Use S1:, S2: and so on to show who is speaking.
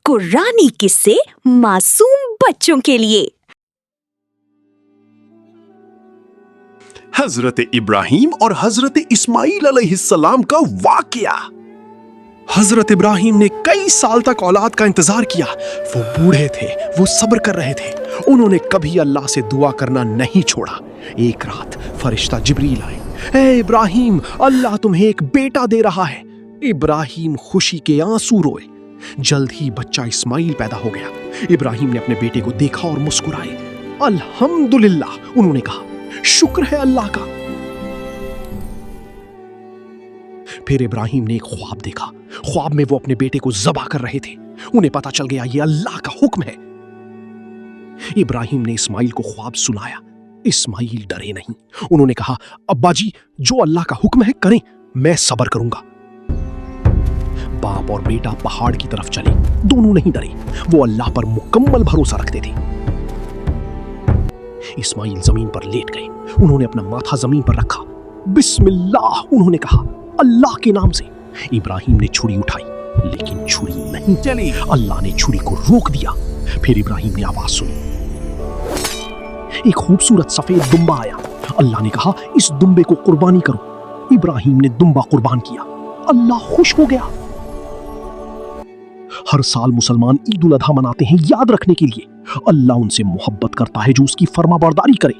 S1: कुरानी किस्से मासूम बच्चों के लिए।
S2: हजरत इब्राहिम और हजरत इस्माइल अलैहिस्सलाम का वाकया। हजरत इब्राहिम ने कई साल तक औलाद का इंतजार किया। वो बूढ़े थे, वो सब्र कर रहे थे। उन्होंने कभी अल्लाह से दुआ करना नहीं छोड़ा। एक रात फरिश्ता जिब्रील आए। ए इब्राहिम, अल्लाह तुम्हें एक बेटा दे रहा है। इब्राहिम खुशी के आंसू रोए। जल्द ही बच्चा इस्माइल पैदा हो गया। इब्राहिम ने अपने बेटे को देखा और मुस्कुराए। अल्हम्दुलिल्लाह, उन्होंने कहा, शुक्र है अल्लाह का। फिर इब्राहिम ने एक ख्वाब देखा। ख्वाब में वो अपने बेटे को ज़बह कर रहे थे। उन्हें पता चल गया ये अल्लाह का हुक्म है। इब्राहिम ने इस्माइल को ख्वाब सुनाया। इस्माइल डरे नहीं। उन्होंने कहा, अब्बा जी, जो अल्लाह का हुक्म है करें, मैं सब्र करूंगा। बाप और बेटा पहाड़ की तरफ चले। दोनों नहीं डरे, वो अल्लाह पर मुकम्मल भरोसा रखते थे। इस्माइल जमीन पर लेट गए। उन्होंने अपना माथा जमीन पर रखा। बिस्मिल्लाह, उन्होंने कहा, अल्लाह के नाम से। इब्राहिम ने छुरी उठाई, लेकिन छुरी नहीं चली। अल्लाह ने छुरी को रोक दिया। फिर इब्राहिम ने आवाज सुनी। एक खूबसूरत सफेद दुम्बा आया। अल्लाह ने कहा, इस दुम्बे को कुर्बानी करो। इब्राहिम ने दुम्बा कुर्बान किया। अल्लाह खुश हो गया। हर साल मुसलमान ईद उल अधा मनाते हैं याद रखने के लिए। अल्लाह उनसे मोहब्बत करता है जो उसकी फर्माबरदारी करे।